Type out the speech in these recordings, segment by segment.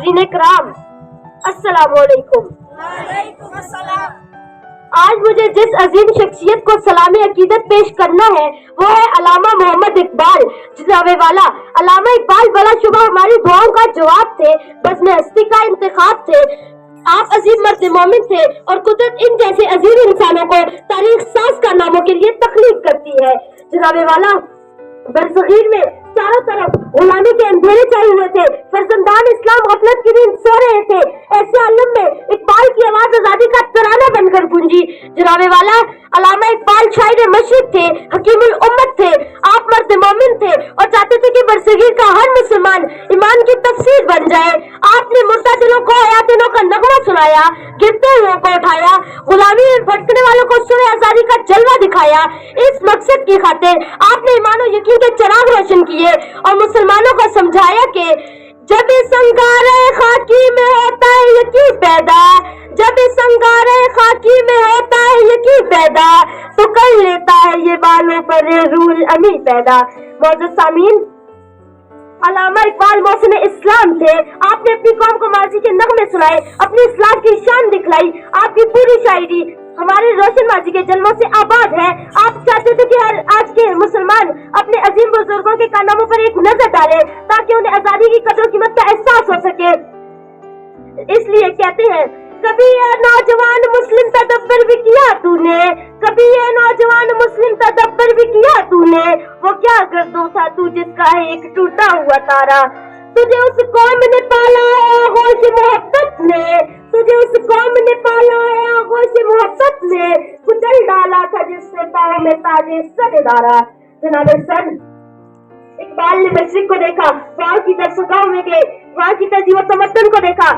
नाज़रीन किराम, अस्सलामु अलैकुम। आज मुझे जिस अजीम शख्सियत को सलामी अकीदत पेश करना है वो है अल्लामा मोहम्मद इकबाल जनाबे वाला। अल्लामा इकबाल बला शुबा हमारी दुआओं का जवाब थे, बस में हस्ती का इंतखाब थे। आप अजीम मर्द मोमिन थे और कुदरत इन जैसे अजीम इंसानों को तारीख साज कारनामों के लिए तख्लीक करती है। जनाबे वाला बरसगीर में चारों तरफ गुलामी के अंधेरे छाए हुए थे, फर्जंदान इस्लाम गफलत की नींद सो रहे थे। ऐसे आलम में इकबाल की आवाज आजादी का तराना बनकर गूंजी। जनाबे वाला अल्लामा इकबाल शायर मशरिक थे, हकीमुल उम्मत थे। आप मर्द मोमिन थे और चाहते थे कि बरसगीर का हर मुसलमान ईमान की तफसीर बन जाए। आपने मुर्दा दिलों को हयातिनों का नगमा सुनाया, गिरते हुए को उठाया, गुलामी में भटकने वालों को सुबह आजादी का जलवा दिखाया। इस मकसद की खातिर आपने ईमान और यकीन के चिराग रोशन किए और मुसलमानों को समझाया कि जब इस अंगारे खाकी में होता है यकीन पैदा, जब इस अंगारे खाकी में होता है यकीन पैदा, तो कर लेता है ये बालों पर रूल अमी पैदा। मौजूद सामीन, अल्लामा इकबाल मोहसिन इस्लाम थे। आपने अपनी कौम को माजी के नगमे सुनाए, अपनी इस्लाम की शान दिखलाई। आपकी पूरी शायरी हमारे रोशन माजी के जन्मों से आबाद है। आप चाहते थे कि आज के मुसलमान अपने अजीम बुजुर्गों के कारनामों पर एक नजर डाले ताकि उन्हें आजादी की कदर कीमत का एहसास हो सके। इसलिए कहते हैं, कभी ये नौजवान मुस्लिम तदब्बर भी किया तूने, कभी ये नौजवान मुस्लिम तदब्बर भी किया तूने, वो क्या गर्दों था तू जिसका है एक टूटा हुआ तारा। तुझे उस कौम ने पाला है आगोश मोहब्बत में, तुझे उस कौम ने पाला है आगोश मोहब्बत में, कुचल डाला था जिससे पाँव में ताजे सरेदारा। जनाबे सर इकबाल ने मशरिक को देखा, वहाँ की दरसगाहों में गए, वहाँ की तहजीब और तमद्दुन को देखा।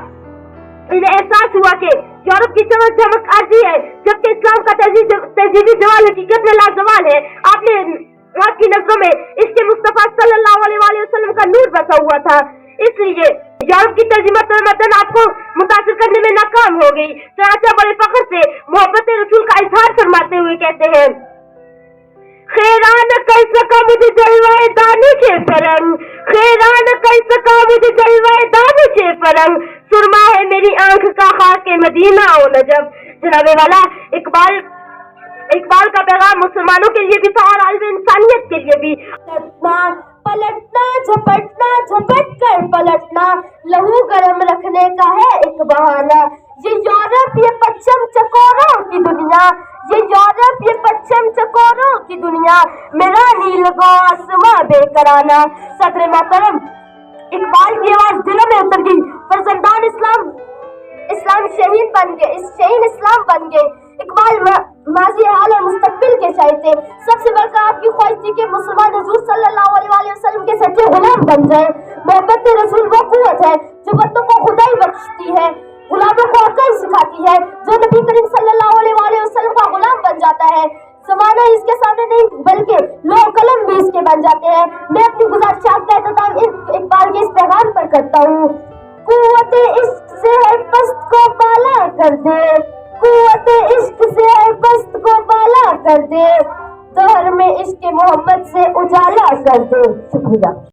इन्हें एहसास हुआ कि यूरोप की चमक झमक आरजी है, जबकि इस्लाम का तहजीबी जवाल हकीकत में लाजवाल है। आपने आपकी नजरों में इसके मुस्तफा सल्लल्लाहु अलैहि वसल्लम का नूर बसा हुआ था, इसलिए यूरोप की तर्जुमतन आपको मुतासिर करने में नाकाम हो गई। चनाचा बड़े फख्र से मोहब्बत रसूल का इजहार फरमाते हुए कहते हैं, खेरा न कर सका मुझे जलवाए दानिश फरंग, खेरा न कर सका मुझे जलवाए दानिश फरंग, सुरमा है मेरी आंख का खाके मदीना ओ नजब। जनाबे वाला इकबाल का पैगाम मुसलमानों के लिए भी था और आलम इंसानियत के लिए भी। पलटना झपटना झपट कर पलटना, लहू गरम रखने का है एक बहाना। ये यूरोप ये पश्चिम चकोरों की दुनिया, ये यूरोप ये पश्चिम चकोरों की दुनिया, मेरा नीलगो आसमां बेकराना। सदर मोहतरम इकबाल की आवाज दिलों में उतर गई। फर्जंदान इस्लाम शहीद बन गए, शहीद इस्लाम बन गए। इकबाल माजी हाल और मुस्तकबिल के शायर थे। सबसे बढ़कर आपकी ख्वाहिश थी कि मुसलमान हुजूर सल्लल्लाहु अलैहि वसल्लम के सच्चे गुलाम बन जाए। मोहब्बत रसूल वो कुव्वत है जो बंदों को खुदाई बख्शती है, गुलामों को अकल सिखाती है। जो नबी करीम सल्लल्लाहु अलैहि वसल्लम का गुलाम बन जाता है, ज़माना इसके सामने नहीं बल्कि लोह कलम भी इसके बन जाते हैं। मैं अपनी गुज़ारिश का एहतमाम इकबाल के इस पैगाम पर करता हूँ, कुव्वत इश्क से है पस्त को बाला कर दे, कुव्वत इश्क से है पस्त को बाला कर दे, दहर में इश्क मोहब्बत से उजाला कर दे। शुक्रिया।